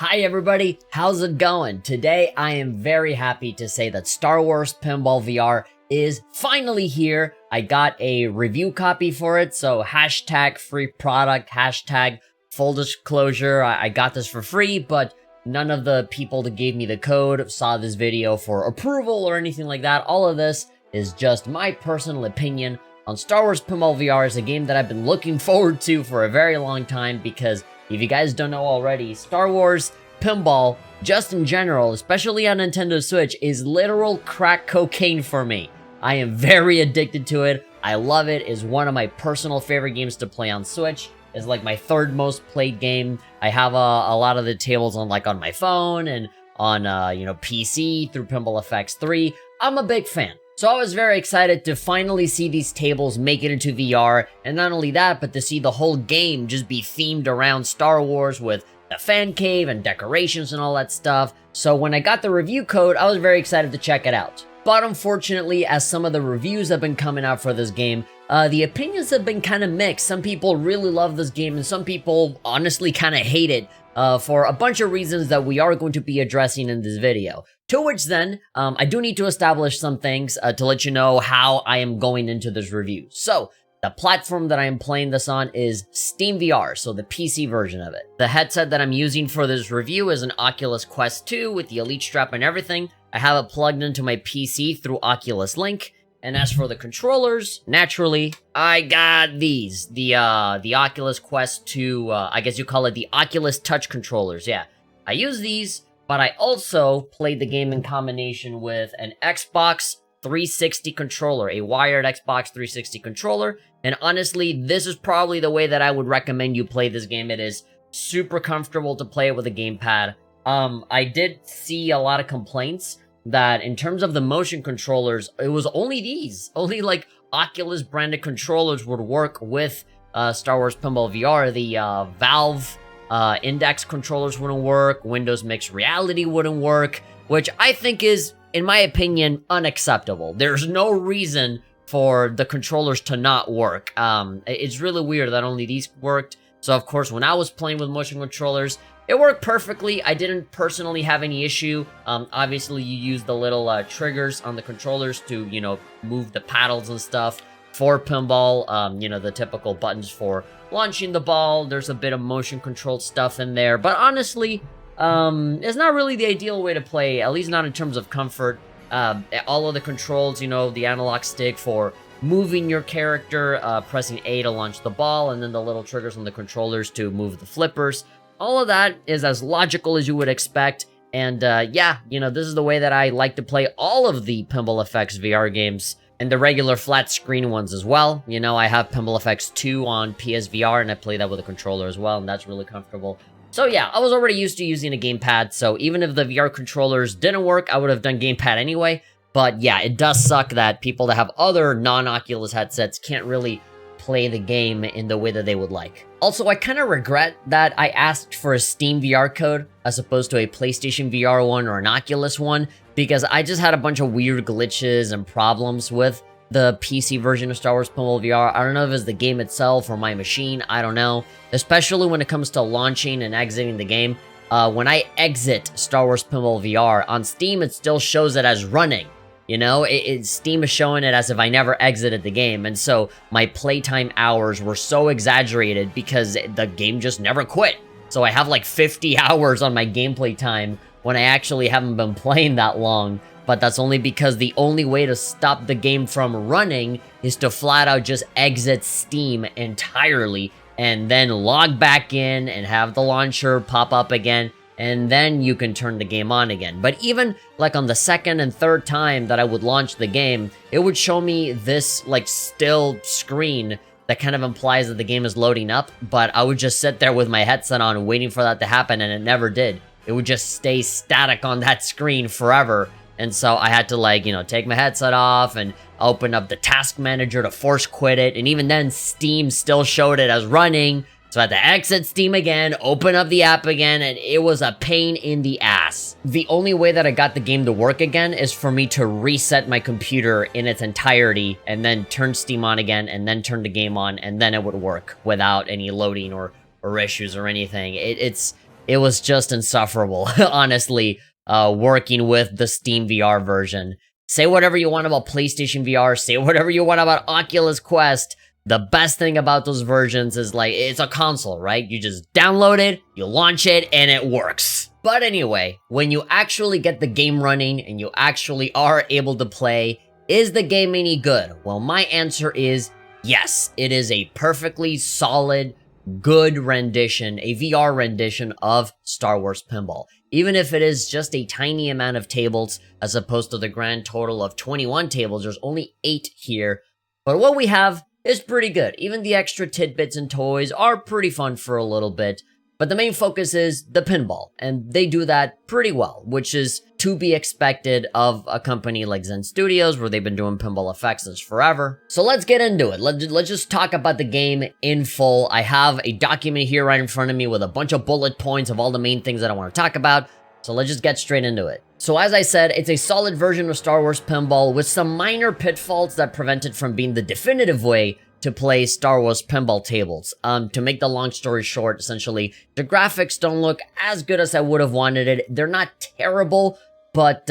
Hi everybody, how's it going? Today I am very happy to say that Star Wars Pinball VR is finally here. I got a review copy for it, so hashtag free product, hashtag full disclosure. I got this for free, but none of the people that gave me the code saw this video for approval or anything like that. All of this is just my personal opinion on Star Wars Pinball VR. Is a game that I've been looking forward to for a very long time because if you guys don't know already, Star Wars Pinball, just in general, especially on Nintendo Switch, is literal crack cocaine for me. I am very addicted to it. I love it. It's one of my personal favorite games to play on Switch. It's like my third most played game. I have a lot of the tables on my phone and on PC through Pinball FX 3. I'm a big fan. So I was very excited to finally see these tables make it into VR, and not only that, but to see the whole game just be themed around Star Wars with the fan cave and decorations and all that stuff. So when I got the review code, I was very excited to check it out. But unfortunately, as some of the reviews have been coming out for this game, the opinions have been kind of mixed. Some people really love this game, and some people honestly kind of hate it for a bunch of reasons that we are going to be addressing in this video. To which then, I do need to establish some things to let you know how I am going into this review. So, the platform that I am playing this on is Steam VR, so the PC version of it. The headset that I'm using for this review is an Oculus Quest 2 with the Elite strap and everything. I have it plugged into my PC through Oculus Link. And as for the controllers, naturally, I got these. The Oculus Quest 2, I guess you call it the Oculus Touch controllers, yeah. I use these, but I also played the game in combination with an Xbox 360 controller, a wired Xbox 360 controller, and honestly, this is probably the way that I would recommend you play this game. It is super comfortable to play with a gamepad. I did see a lot of complaints that in terms of the motion controllers, it was only these. Only like Oculus branded controllers would work with Star Wars Pinball VR. The Valve Index controllers wouldn't work. Windows Mixed Reality wouldn't work, which I think is, in my opinion, unacceptable. There's no reason for the controllers to not work. It's really weird that only these worked. So of course, when I was playing with motion controllers, it worked perfectly. I didn't personally have any issue. Obviously, you use the little triggers on the controllers to, move the paddles and stuff for pinball. The typical buttons for launching the ball. There's a bit of motion control stuff in there. But honestly, it's not really the ideal way to play, at least not in terms of comfort. All of the controls, the analog stick for moving your character, pressing A to launch the ball, and then the little triggers on the controllers to move the flippers. All of that is as logical as you would expect, and this is the way that I like to play all of the Pinball FX VR games, and the regular flat screen ones as well. I have Pinball FX 2 on PSVR, and I play that with a controller as well, and that's really comfortable. So yeah, I was already used to using a gamepad, so even if the VR controllers didn't work, I would have done gamepad anyway. But yeah, it does suck that people that have other non-Oculus headsets can't really play the game in the way that they would like. Also, I kind of regret that I asked for a Steam VR code as opposed to a PlayStation VR one or an Oculus one, because I just had a bunch of weird glitches and problems with the PC version of Star Wars Pinball VR. I don't know if it's the game itself or my machine, I don't know. Especially when it comes to launching and exiting the game. When I exit Star Wars Pinball VR, on Steam it still shows it as running. Steam is showing it as if I never exited the game, and so my playtime hours were so exaggerated because the game just never quit. So I have like 50 hours on my gameplay time when I actually haven't been playing that long, but that's only because the only way to stop the game from running is to flat out just exit Steam entirely, and then log back in and have the launcher pop up again, and then you can turn the game on again. But even like on the second and third time that I would launch the game, it would show me this like still screen that kind of implies that the game is loading up, but I would just sit there with my headset on waiting for that to happen, and it never did. It would just stay static on that screen forever. And so I had to take my headset off and open up the task manager to force quit it, and even then Steam still showed it as running. So I had to exit Steam again, open up the app again, and it was a pain in the ass. The only way that I got the game to work again is for me to reset my computer in its entirety, and then turn Steam on again, and then turn the game on, and then it would work without any loading or issues or anything. It's it was just insufferable, honestly, working with the Steam VR version. Say whatever you want about PlayStation VR, say whatever you want about Oculus Quest. The best thing about those versions is, like, it's a console, right? You just download it, you launch it, and it works. But anyway, when you actually get the game running and you actually are able to play, is the game any good? Well, my answer is yes. It is a perfectly solid, good rendition, a VR rendition of Star Wars Pinball. Even if it is just a tiny amount of tables, as opposed to the grand total of 21 tables, there's only 8 here. But what we have is pretty good. Even the extra tidbits and toys are pretty fun for a little bit. But the main focus is the pinball, and they do that pretty well, which is to be expected of a company like Zen Studios, where they've been doing pinball effects since forever. So let's get into it. Let's just talk about the game in full. I have a document here right in front of me with a bunch of bullet points of all the main things that I want to talk about. So let's just get straight into it. So as I said, it's a solid version of Star Wars Pinball with some minor pitfalls that prevent it from being the definitive way to play Star Wars Pinball Tables. To make the long story short, essentially, the graphics don't look as good as I would have wanted it. They're not terrible, but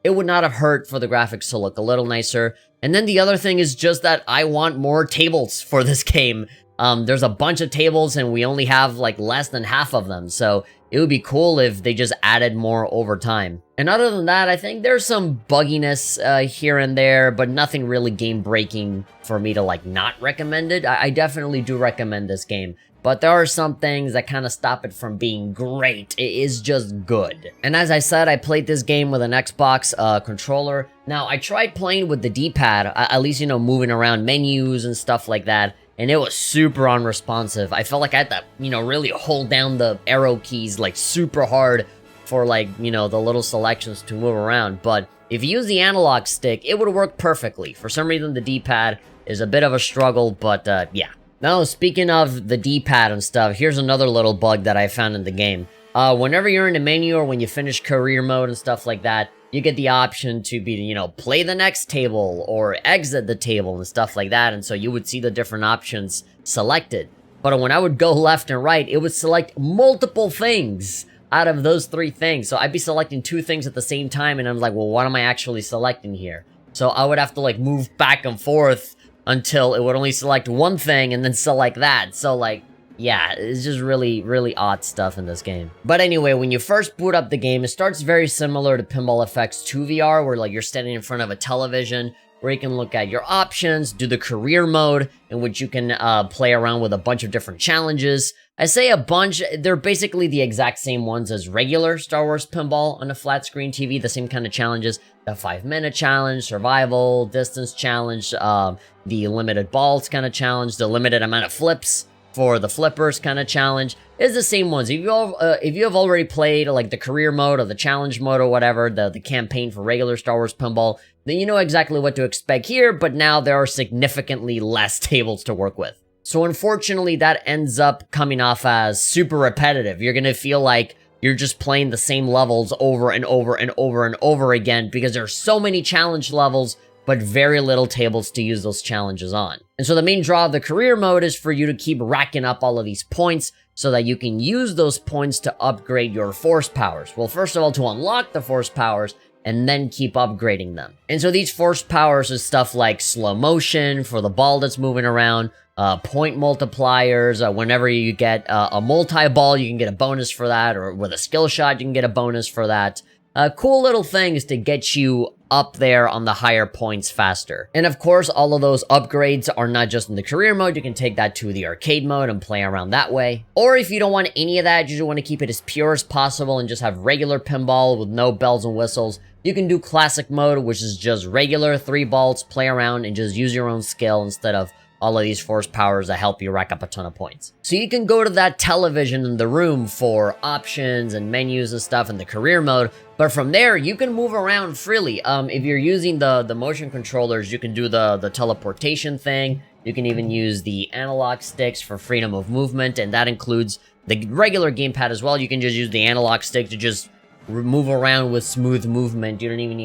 it would not have hurt for the graphics to look a little nicer. And then the other thing is just that I want more tables for this game. There's a bunch of tables and we only have like less than half of them, so it would be cool if they just added more over time. And other than that, I think there's some bugginess here and there, but nothing really game-breaking for me to like not recommend it. I definitely do recommend this game, but there are some things that kind of stop it from being great. It is just good. And as I said, I played this game with an Xbox controller. Now, I tried playing with the D-pad, at least, you know, moving around menus and stuff like that, and it was super unresponsive. I felt like I had to, you know, really hold down the arrow keys like super hard for like, you know, the little selections to move around. But if you use the analog stick, it would work perfectly. For some reason, the D-pad is a bit of a struggle, but yeah. Now, speaking of the D-pad and stuff, here's another little bug that I found in the game. Whenever you're in the menu or when you finish career mode and stuff like that, you get the option to be, you know, play the next table or exit the table and stuff like that. And so you would see the different options selected. But when I would go left and right, it would select multiple things out of those 3 things. So I'd be selecting 2 things at the same time. And I'm like, well, what am I actually selecting here? So I would have to like move back and forth until it would only select one thing and then select that. So like, yeah, it's just really, really odd stuff in this game. But anyway, when you first boot up the game, it starts very similar to Pinball Effects 2 VR, where like you're standing in front of a television, where you can look at your options, do the career mode, in which you can play around with a bunch of different challenges. I say a bunch, they're basically the exact same ones as regular Star Wars Pinball on a flat screen TV, the same kind of challenges. The 5-minute challenge, survival, distance challenge, the limited balls kind of challenge, the limited amount of flips for the flippers kind of challenge is the same ones. If you have already played like the career mode or the challenge mode or whatever, the campaign for regular Star Wars Pinball, then you know exactly what to expect here, but now there are significantly less tables to work with. So unfortunately, that ends up coming off as super repetitive. You're gonna feel like you're just playing the same levels over and over and over and over again because there are so many challenge levels but very little tables to use those challenges on. And so the main draw of the career mode is for you to keep racking up all of these points so that you can use those points to upgrade your force powers. Well, first of all, to unlock the force powers, and then keep upgrading them. And so these force powers is stuff like slow motion for the ball that's moving around, point multipliers, whenever you get a multi-ball, you can get a bonus for that, or with a skill shot, you can get a bonus for that. Cool little things to get you up there on the higher points faster. And of course, all of those upgrades are not just in the career mode. You can take that to the arcade mode and play around that way. Or if you don't want any of that, you just want to keep it as pure as possible and just have regular pinball with no bells and whistles, you can do classic mode, which is just regular 3 balls, play around, and just use your own skill instead of all of these force powers that help you rack up a ton of points. So you can go to that television in the room for options and menus and stuff in the career mode, but from there, you can move around freely. If you're using the motion controllers, you can do the teleportation thing. You can even use the analog sticks for freedom of movement, and that includes the regular gamepad as well. You can just use the analog stick to just move around with smooth movement. You don't even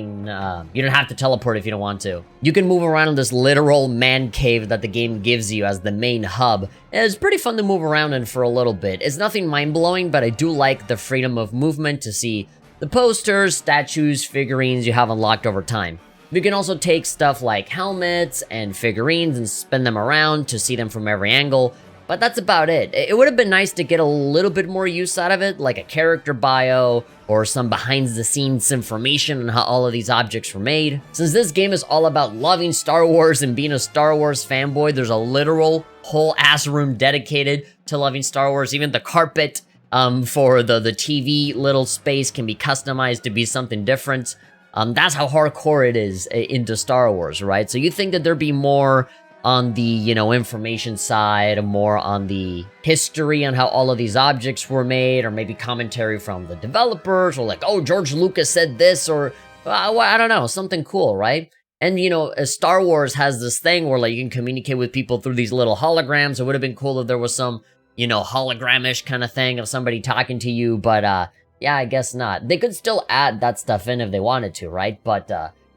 you don't have to teleport if you don't want to. You can move around in this literal man cave that the game gives you as the main hub. It's pretty fun to move around in for a little bit. It's nothing mind-blowing, but I do like the freedom of movement to see the posters, statues, figurines you have unlocked over time. You can also take stuff like helmets and figurines and spin them around to see them from every angle, but that's about it. It would have been nice to get a little bit more use out of it, like a character bio or some behind-the-scenes information on how all of these objects were made. Since this game is all about loving Star Wars and being a Star Wars fanboy, there's a literal whole ass room dedicated to loving Star Wars. Even the carpet for the TV little space can be customized to be something different. That's how hardcore it is into Star Wars, right? So you think that there'd be more on the, you know, information side, more on the history on how all of these objects were made, or maybe commentary from the developers, or like, oh, George Lucas said this, or I don't know, something cool, right? And, you know, Star Wars has this thing where, like, you can communicate with people through these little holograms. It would have been cool if there was some, you know, hologram-ish kind of thing of somebody talking to you, but, yeah, I guess not. They could still add that stuff in if they wanted to, right? But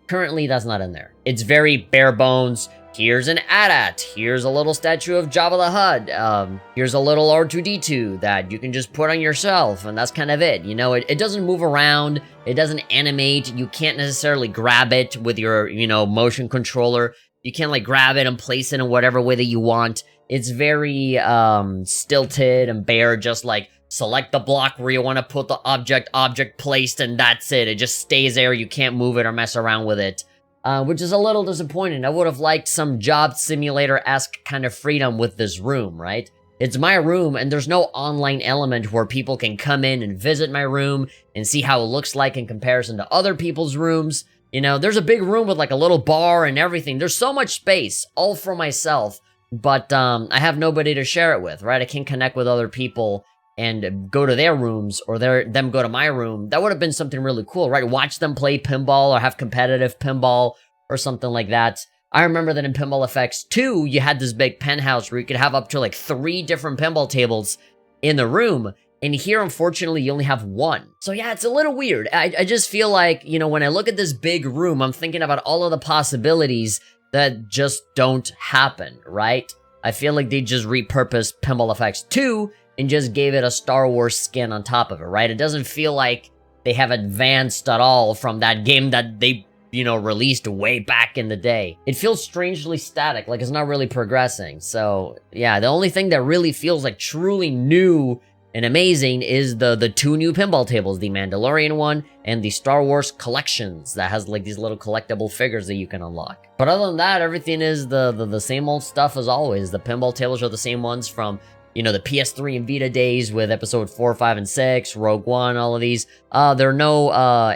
currently, that's not in there. It's very bare bones. Here's an AT-AT. Here's a little statue of Jabba the Hutt. Here's a little R2-D2 that you can just put on yourself, and that's kind of it. You know, it doesn't move around. It doesn't animate. You can't necessarily grab it with your, you know, motion controller. You can't, like, grab it and place it in whatever way that you want. It's very stilted and bare, just like, select the block where you want to put the object placed, and that's it. It just stays there. You can't move it or mess around with it, which is a little disappointing. I would have liked some job simulator-esque kind of freedom with this room, right? It's my room, and there's no online element where people can come in and visit my room and see how it looks like in comparison to other people's rooms. You know, there's a big room with like a little bar and everything. There's so much space, all for myself, but I have nobody to share it with, right? I can't connect with other people and go to their rooms, or them go to my room. That would have been something really cool, right? Watch them play pinball or have competitive pinball or something like that. I remember that in Pinball FX 2, you had this big penthouse where you could have up to like 3 different pinball tables in the room. And here, unfortunately, you only have 1. So yeah, it's a little weird. I just feel like, you know, when I look at this big room, I'm thinking about all of the possibilities that just don't happen, right? I feel like they just repurposed Pinball FX 2 and just gave it a Star Wars skin on top of it, right? It doesn't feel like they have advanced at all from that game that they, you know, released way back in the day. It feels strangely static, like it's not really progressing. So, yeah, the only thing that really feels like truly new and amazing is the 2 new pinball tables, the Mandalorian one and the Star Wars Collections that has like these little collectible figures that you can unlock. But other than that, everything is the same old stuff as always. The pinball tables are the same ones from, you know, the PS3 and Vita days with episode 4, 5, and 6, Rogue One, all of these. There are no,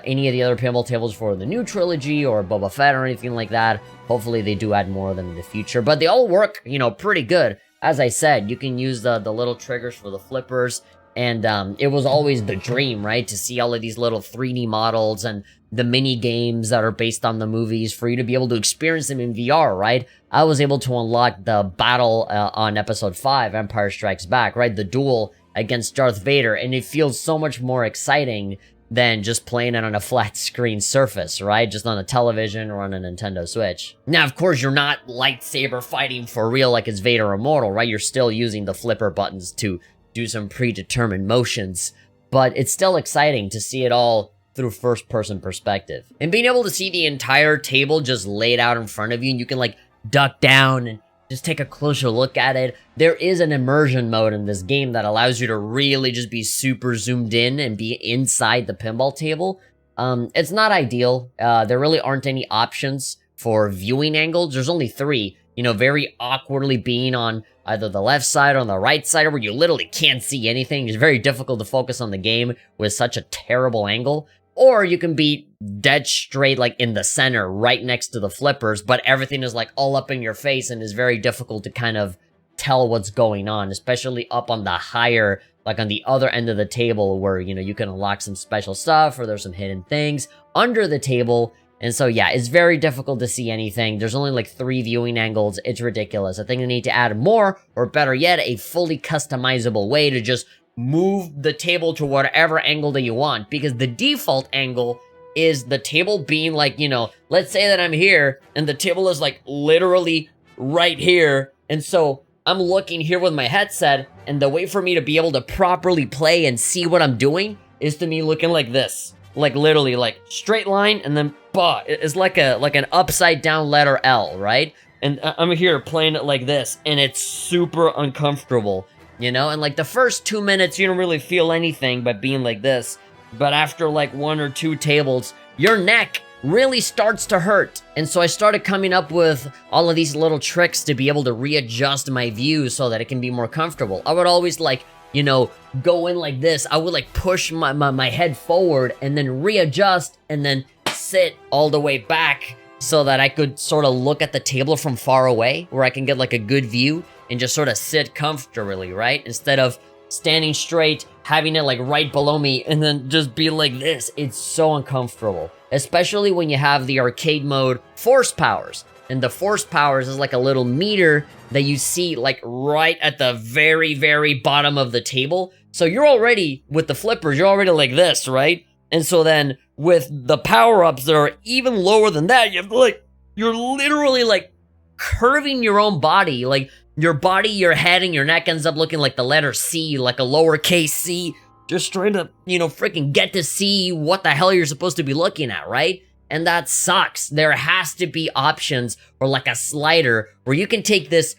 any of the other pinball tables for the new trilogy or Boba Fett or anything like that. Hopefully they do add more of them in the future, but they all work, you know, pretty good. As I said, you can use the little triggers for the flippers, and it was always the dream, right? To see all of these little 3D models and the mini games that are based on the movies for you to be able to experience them in VR, right? I was able to unlock the battle on episode 5, Empire Strikes Back, right? The duel against Darth Vader, and it feels so much more exciting than just playing it on a flat screen surface, right? Just on a television or on a Nintendo Switch. Now, of course, you're not lightsaber fighting for real like it's Vader Immortal, right? You're still using the flipper buttons to do some predetermined motions, but it's still exciting to see it all through first-person perspective. And being able to see the entire table just laid out in front of you, and you can, like, duck down and just take a closer look at it. There is an immersion mode in this game that allows you to really just be super zoomed in and be inside the pinball table. It's not ideal. There really aren't any options for viewing angles. There's only 3, you know, very awkwardly being on either the left side or on the right side, where you literally can't see anything. It's very difficult to focus on the game with such a terrible angle. Or you can be dead straight, like in the center, right next to the flippers, but everything is like all up in your face and is very difficult to kind of tell what's going on, especially up on the higher, like on the other end of the table where, you know, you can unlock some special stuff or there's some hidden things under the table. And so, yeah, it's very difficult to see anything. There's only like 3 viewing angles. It's ridiculous. I think they need to add more, or better yet, a fully customizable way to just move the table to whatever angle that you want, because the default angle is the table being like, you know, let's say that I'm here and the table is like literally right here. And so I'm looking here with my headset, and the way for me to be able to properly play and see what I'm doing is to me looking like this. Like literally like straight line, and then bah, it's like an upside down letter L, right? And I'm here playing it like this, and it's super uncomfortable, you know? And like the first 2 minutes, you don't really feel anything by being like this. But after like 1 or 2 tables, your neck really starts to hurt. And so I started coming up with all of these little tricks to be able to readjust my view so that it can be more comfortable. I would always like, you know, go in like this. I would like push my head forward and then readjust and then sit all the way back so that I could sort of look at the table from far away, where I can get like a good view and just sort of sit comfortably, right? Instead of standing straight, having it like right below me, and then just be like this. It's so uncomfortable, especially when you have the arcade mode force powers. And the force powers is like a little meter that you see like right at the very, very bottom of the table. So you're already, with the flippers, you're already like this, right? And so then with the power-ups that are even lower than that, you have to like, you're literally like curving your own body. Like your body, your head, and your neck ends up looking like the letter C, like a lowercase c. Just trying to, you know, freaking get to see what the hell you're supposed to be looking at, right? And that sucks. There has to be options, or like a slider where you can take this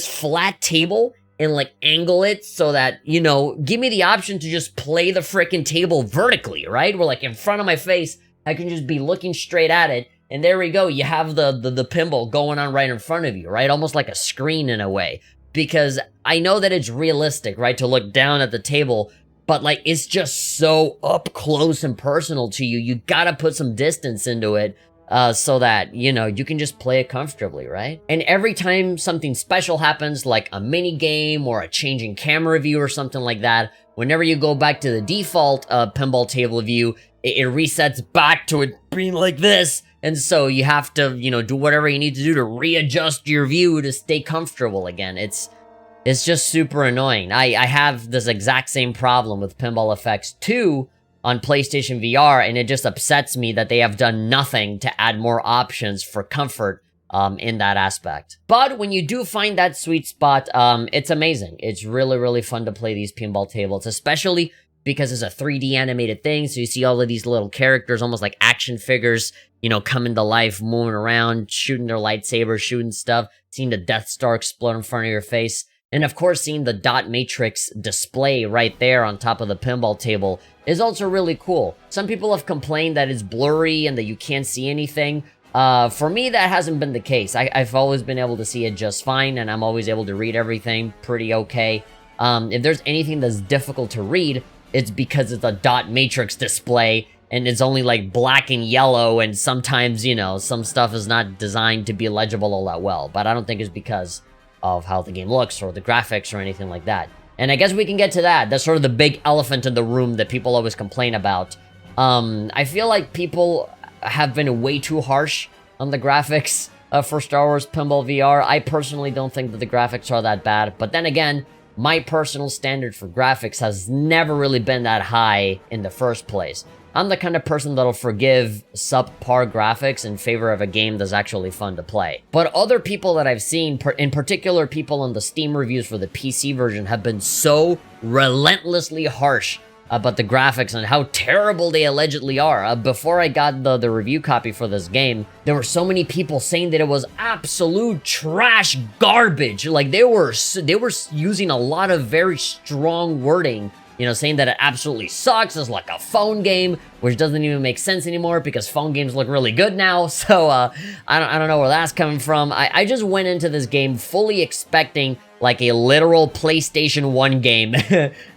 flat table and like angle it so that, you know, give me the option to just play the freaking table vertically, right? Where like in front of my face, I can just be looking straight at it. And there we go. You have the pinball going on right in front of you, right? Almost like a screen in a way. Because I know that it's realistic, right? To look down at the table, but like it's just so up close and personal to you. You gotta put some distance into it so that, you know, you can just play it comfortably, right? And every time something special happens, like a mini game or a changing camera view or something like that, whenever you go back to the default pinball table view, it resets back to it being like this. And so you have to, you know, do whatever you need to do to readjust your view to stay comfortable again. It's just super annoying. I have this exact same problem with Pinball FX 2 on PlayStation VR, and it just upsets me that they have done nothing to add more options for comfort in that aspect. But when you do find that sweet spot, it's amazing. It's really, really fun to play these pinball tables, especially because it's a 3D animated thing, so you see all of these little characters, almost like action figures, you know, coming to life, moving around, shooting their lightsabers, shooting stuff, seeing the Death Star explode in front of your face. And of course, seeing the dot matrix display right there on top of the pinball table is also really cool. Some people have complained that it's blurry and that you can't see anything. For me, that hasn't been the case. I've always been able to see it just fine, and I'm always able to read everything pretty okay. If there's anything that's difficult to read, it's because it's a dot matrix display, and it's only like black and yellow, and sometimes, you know, some stuff is not designed to be legible all that well. But I don't think it's because of how the game looks or the graphics or anything like that. And I guess we can get to that. That's sort of the big elephant in the room that people always complain about. I feel like people have been way too harsh on the graphics for Star Wars Pinball VR. I personally don't think that the graphics are that bad. But then again, my personal standard for graphics has never really been that high in the first place. I'm the kind of person that'll forgive subpar graphics in favor of a game that's actually fun to play. But other people that I've seen, in particular people on the Steam reviews for the PC version, have been so relentlessly harsh about the graphics and how terrible they allegedly are. Before I got the review copy for this game, there were so many people saying that it was absolute trash garbage. Like they were using a lot of very strong wording, you know, saying that it absolutely sucks. It's like a phone game, which doesn't even make sense anymore because phone games look really good now. So I don't know where that's coming from. I just went into this game fully expecting like a literal PlayStation 1 game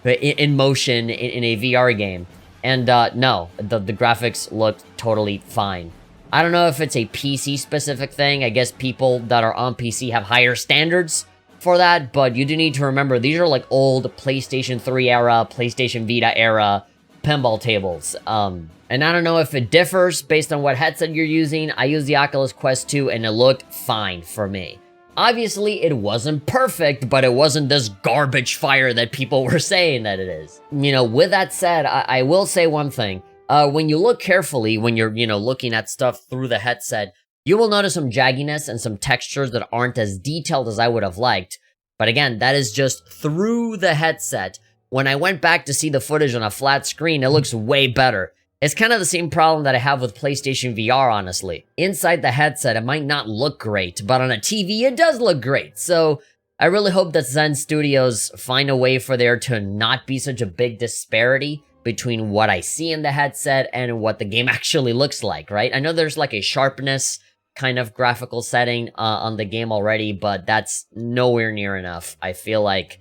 in motion in a VR game. And no, the graphics looked totally fine. I don't know if it's a PC specific thing. I guess people that are on PC have higher standards for that, but you do need to remember these are like old PlayStation 3 era, PlayStation Vita era pinball tables. And I don't know if it differs based on what headset you're using. I use the Oculus Quest 2 and it looked fine for me. Obviously, it wasn't perfect, but it wasn't this garbage fire that people were saying that it is. With that said, I will say one thing. When you look carefully, when you're, looking at stuff through the headset, you will notice some jagginess and some textures that aren't as detailed as I would have liked. But again, that is just through the headset. When I went back to see the footage on a flat screen, it looks way better. It's kind of the same problem that I have with PlayStation VR, honestly. Inside the headset, it might not look great, but on a TV, it does look great. So I really hope that Zen Studios find a way for there to not be such a big disparity between what I see in the headset and what the game actually looks like, right? I know there's like a sharpness kind of graphical setting on the game already, but that's nowhere near enough. I feel like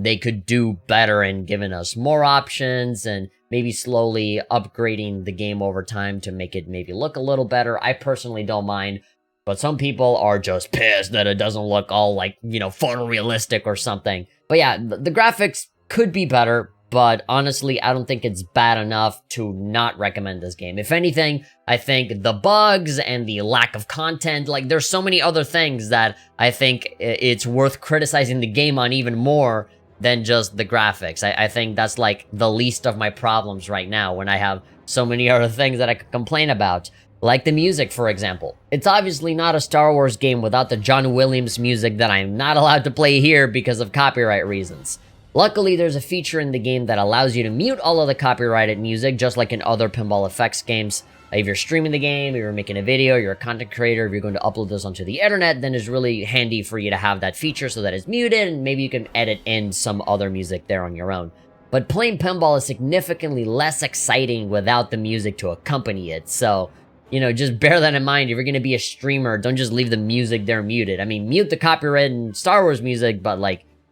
they could do better in giving us more options and maybe slowly upgrading the game over time to make it maybe look a little better. I personally don't mind, but some people are just pissed that it doesn't look all like, photorealistic or something. But yeah, the graphics could be better, but honestly, I don't think it's bad enough to not recommend this game. If anything, I think the bugs and the lack of content, like there's so many other things that I think it's worth criticizing the game on even more than just the graphics. I think that's like the least of my problems right now when I have so many other things that I could complain about. Like the music, for example. It's obviously not a Star Wars game without the John Williams music that I'm not allowed to play here because of copyright reasons. Luckily, there's a feature in the game that allows you to mute all of the copyrighted music, just like in other pinball effects games. If you're streaming the game, if you're making a video, you're a content creator, if you're going to upload this onto the internet, then it's really handy for you to have that feature so that it's muted, and maybe you can edit in some other music there on your own. But playing pinball is significantly less exciting without the music to accompany it, so, just bear that in mind. If you're going to be a streamer, don't just leave the music there muted. I mean, mute the copyright and Star Wars music, but,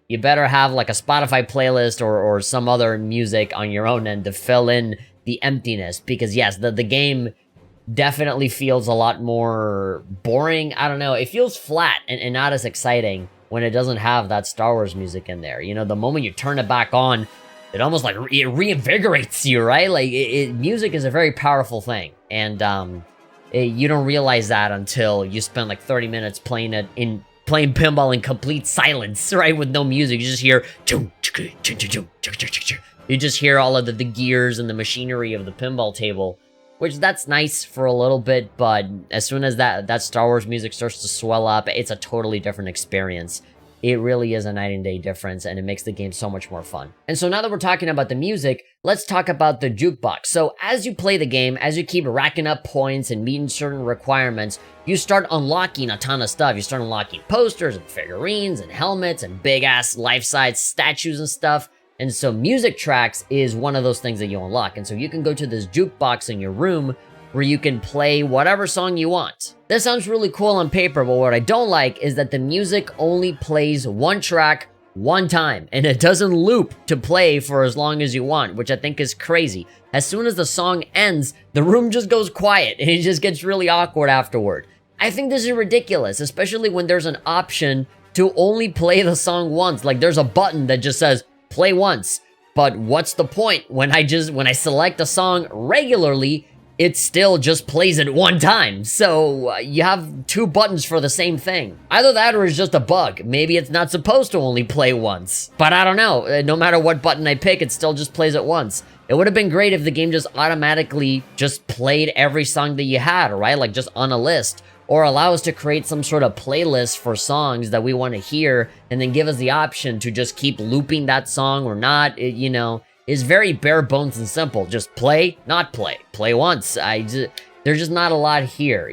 you better have, a Spotify playlist or some other music on your own end to fill in the emptiness, because yes, the game definitely feels a lot more boring. I don't know, it feels flat and not as exciting when it doesn't have that Star Wars music in there. The moment you turn it back on, it almost it reinvigorates you, right? Music is a very powerful thing, and you don't realize that until you spend 30 minutes playing pinball in complete silence, right? With no music. You just hear you just hear all of the gears and the machinery of the pinball table, which that's nice for a little bit, but as soon as that Star Wars music starts to swell up, it's a totally different experience. It really is a night and day difference, and it makes the game so much more fun. And so now that we're talking about the music, let's talk about the jukebox. So as you play the game, as you keep racking up points and meeting certain requirements, you start unlocking a ton of stuff. You start unlocking posters and figurines and helmets and big-ass life-size statues and stuff. And so music tracks is one of those things that you unlock. And so you can go to this jukebox in your room where you can play whatever song you want. This sounds really cool on paper, but what I don't like is that the music only plays one track one time, and it doesn't loop to play for as long as you want, which I think is crazy. As soon as the song ends, the room just goes quiet, and it just gets really awkward afterward. I think this is ridiculous, especially when there's an option to only play the song once. There's a button that just says, play once. But what's the point when I select a song regularly, it still just plays it one time. So you have two buttons for the same thing. Either that or it's just a bug. Maybe it's not supposed to only play once. But I don't know. No matter what button I pick, it still just plays it once. It would have been great if the game just automatically just played every song that you had, right? Just on a list. Or allow us to create some sort of playlist for songs that we want to hear, and then give us the option to just keep looping that song or not. Is very bare bones and simple. Just play, not play. Play once. There's just not a lot here,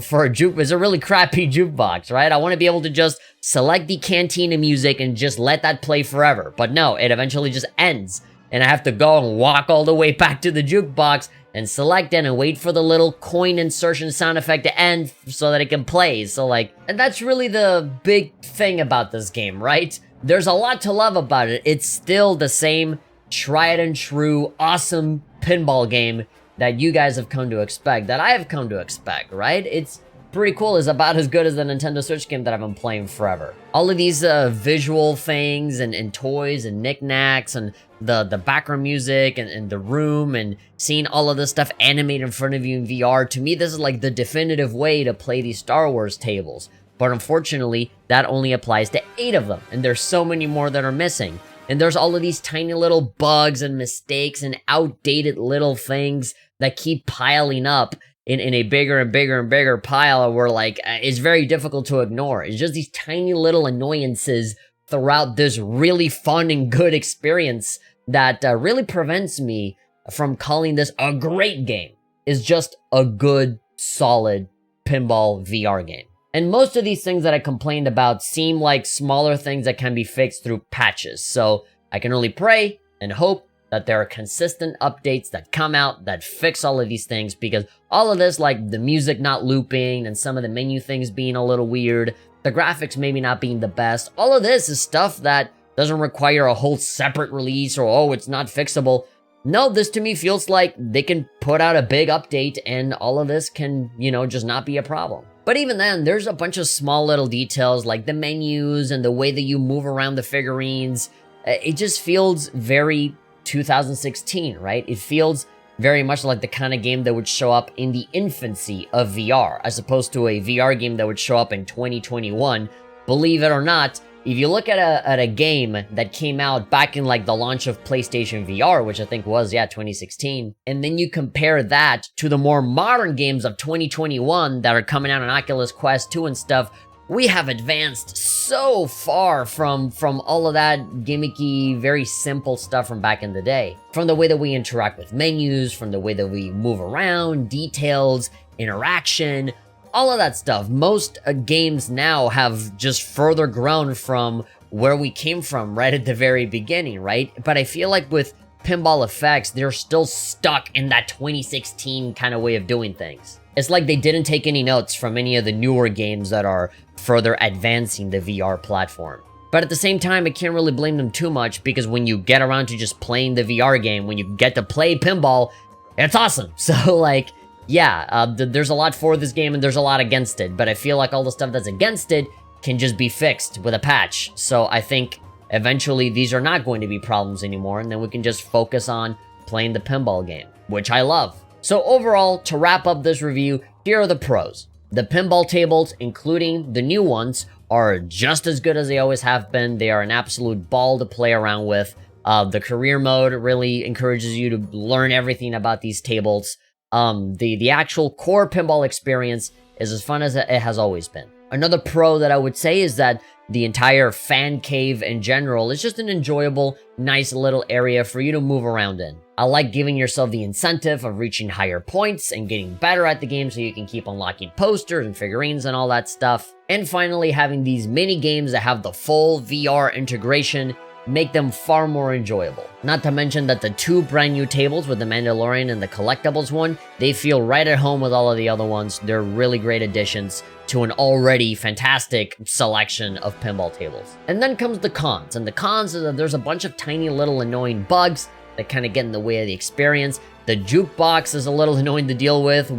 for a juke. It's a really crappy jukebox, right? I want to be able to just select the cantina music and just let that play forever. But no, it eventually just ends. And I have to go and walk all the way back to the jukebox and select it and wait for the little coin insertion sound effect to end so that it can play. So and that's really the big thing about this game, right? There's a lot to love about it. It's still the same tried and true, awesome pinball game that you guys have come to expect, that I have come to expect, right? It's pretty cool. It's about as good as the Nintendo Switch game that I've been playing forever. All of these visual things and toys and knickknacks and the background music and the room and seeing all of this stuff animated in front of you in VR, to me, this is the definitive way to play these Star Wars tables. But unfortunately, that only applies to 8 of them, and there's so many more that are missing. And there's all of these tiny little bugs and mistakes and outdated little things that keep piling up in a bigger and bigger and bigger pile where, like, it's very difficult to ignore. It's just these tiny little annoyances throughout this really fun and good experience that really prevents me from calling this a great game. It's just a good, solid pinball VR game. And most of these things that I complained about seem like smaller things that can be fixed through patches. So I can only pray and hope that there are consistent updates that come out that fix all of these things, because all of this, like the music not looping and some of the menu things being a little weird, the graphics maybe not being the best, all of this is stuff that doesn't require a whole separate release or, oh, it's not fixable. No, this to me feels like they can put out a big update and all of this can, just not be a problem. But even then, there's a bunch of small little details like the menus and the way that you move around the figurines. It just feels very 2016, right? It feels very much like the kind of game that would show up in the infancy of VR, as opposed to a VR game that would show up in 2021. Believe it or not, if you look at a game that came out back in like the launch of PlayStation VR, which I think was, 2016, and then you compare that to the more modern games of 2021 that are coming out on Oculus Quest 2 and stuff, we have advanced so far from all of that gimmicky, very simple stuff from back in the day. From the way that we interact with menus, from the way that we move around, details, interaction, all of that stuff. Most games now have just further grown from where we came from right at the very beginning, right? But I feel like with Pinball Effects, they're still stuck in that 2016 kind of way of doing things. It's like they didn't take any notes from any of the newer games that are further advancing the VR platform. But at the same time, I can't really blame them too much, because when you get around to just playing the VR game, when you get to play pinball, it's awesome. So like, there's a lot for this game and there's a lot against it, but I feel like all the stuff that's against it can just be fixed with a patch. So I think eventually these are not going to be problems anymore, and then we can just focus on playing the pinball game, which I love. So overall, to wrap up this review, here are the pros. The pinball tables, including the new ones, are just as good as they always have been. They are an absolute ball to play around with. The career mode really encourages you to learn everything about these tables. The actual core pinball experience is as fun as it has always been. Another pro that I would say is that the entire fan cave in general is just an enjoyable, nice little area for you to move around in. I like giving yourself the incentive of reaching higher points and getting better at the game so you can keep unlocking posters and figurines and all that stuff. And finally, having these mini games that have the full VR integration make them far more enjoyable. Not to mention that the 2 brand new tables with the Mandalorian and the collectibles one, they feel right at home with all of the other ones. They're really great additions to an already fantastic selection of pinball tables. And then comes the cons, and the cons is that there's a bunch of tiny little annoying bugs that kind of get in the way of the experience. The jukebox is a little annoying to deal with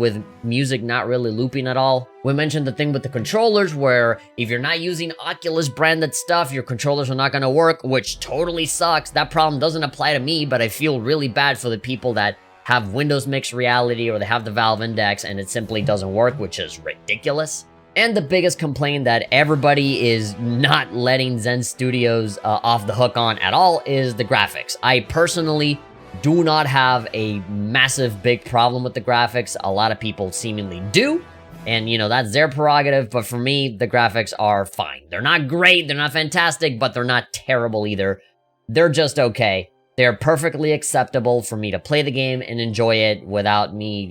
music not really looping at all. We mentioned the thing with the controllers, where if you're not using Oculus branded stuff, your controllers are not going to work, which totally sucks. That problem doesn't apply to me, but I feel really bad for the people that have Windows Mixed Reality or they have the Valve Index and it simply doesn't work, which is ridiculous. And the biggest complaint that everybody is not letting Zen Studios off the hook on at all is the graphics. I personally do not have a massive big problem with the graphics. A lot of people seemingly do, and that's their prerogative, but for me, the graphics are fine. They're not great, they're not fantastic, but they're not terrible either. They're just okay. They're perfectly acceptable for me to play the game and enjoy it without me,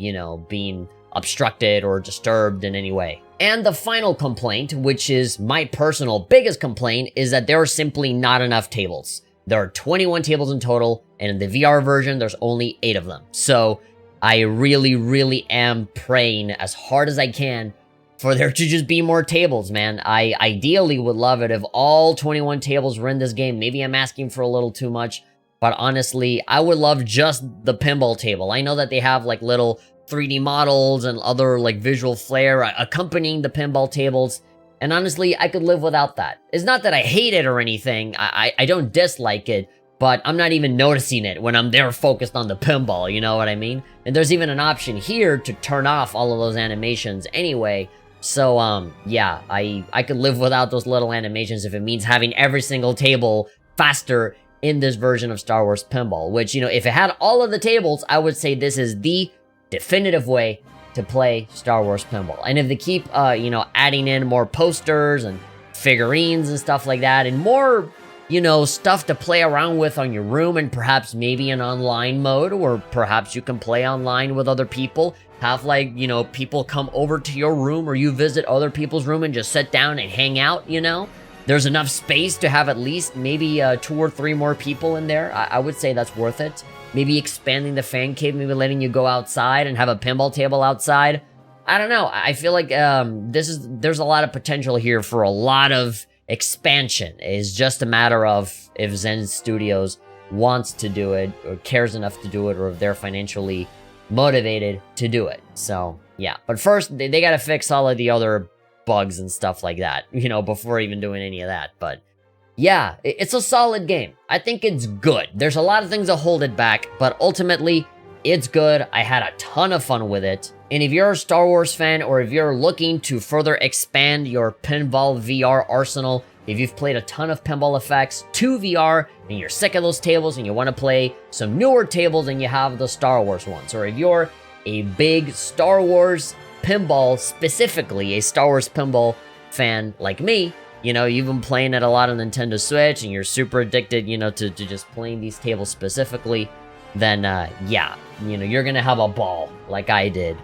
being obstructed or disturbed in any way. And the final complaint, which is my personal biggest complaint, is that there are simply not enough tables. There are 21 tables in total, and in the VR version, there's only 8 of them. So I really, really am praying as hard as I can for there to just be more tables, man. I ideally would love it if all 21 tables were in this game. Maybe I'm asking for a little too much, but honestly, I would love just the pinball table. I know that they have like little 3D models and other like visual flair accompanying the pinball tables. And honestly, I could live without that. It's not that I hate it or anything. I don't dislike it, but I'm not even noticing it when I'm there focused on the pinball, you know what I mean? And there's even an option here to turn off all of those animations anyway. So, yeah, I could live without those little animations if it means having every single table faster in this version of Star Wars Pinball, which, if it had all of the tables, I would say this is the definitive way to play Star Wars Pinball. And if they keep, adding in more posters and figurines and stuff like that, and more, stuff to play around with on your room, and perhaps maybe an online mode, or perhaps you can play online with other people, have people come over to your room, or you visit other people's room and just sit down and hang out, There's enough space to have at least maybe 2 or 3 more people in there. I would say that's worth it. Maybe expanding the fan cave, maybe letting you go outside and have a pinball table outside. I don't know. I feel like there's a lot of potential here for a lot of expansion. It's just a matter of if Zen Studios wants to do it, or cares enough to do it, or if they're financially motivated to do it. So, yeah. But first, they gotta fix all of the other bugs and stuff like that, before even doing any of that. But yeah, it's a solid game. I think it's good. There's a lot of things that hold it back, but ultimately, it's good. I had a ton of fun with it. And if you're a Star Wars fan, or if you're looking to further expand your Pinball VR arsenal, if you've played a ton of Pinball Effects to VR, and you're sick of those tables, and you want to play some newer tables, and you have the Star Wars ones, or if you're a big Star Wars pinball, specifically a Star Wars pinball fan like me, you've been playing it a lot on Nintendo Switch, and you're super addicted, to just playing these tables specifically, then, yeah, you're gonna have a ball, like I did,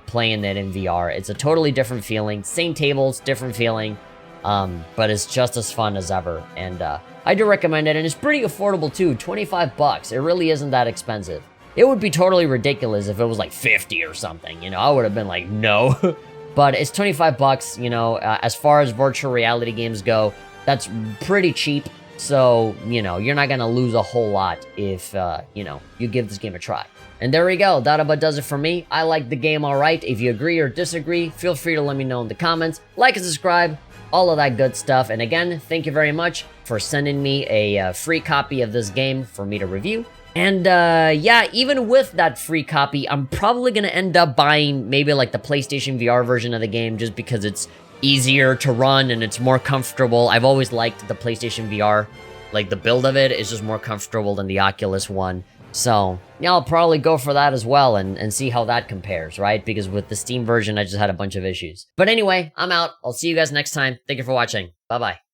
playing it in VR. It's a totally different feeling. Same tables, different feeling, but it's just as fun as ever, and, I do recommend it, and it's pretty affordable, too. 25 bucks. It really isn't that expensive. It would be totally ridiculous if it was like 50 or something, I would have been like, no. But it's 25 bucks, as far as virtual reality games go, that's pretty cheap. So, you're not gonna lose a whole lot if, you give this game a try. And there we go, that about does it for me. I like the game alright. If you agree or disagree, feel free to let me know in the comments. Like and subscribe, all of that good stuff. And again, thank you very much for sending me a free copy of this game for me to review. And, yeah, even with that free copy, I'm probably gonna end up buying maybe like the PlayStation VR version of the game, just because it's easier to run and it's more comfortable. I've always liked the PlayStation VR, like the build of it is just more comfortable than the Oculus one. So, yeah, I'll probably go for that as well and see how that compares, right? Because with the Steam version, I just had a bunch of issues. But anyway, I'm out. I'll see you guys next time. Thank you for watching. Bye-bye.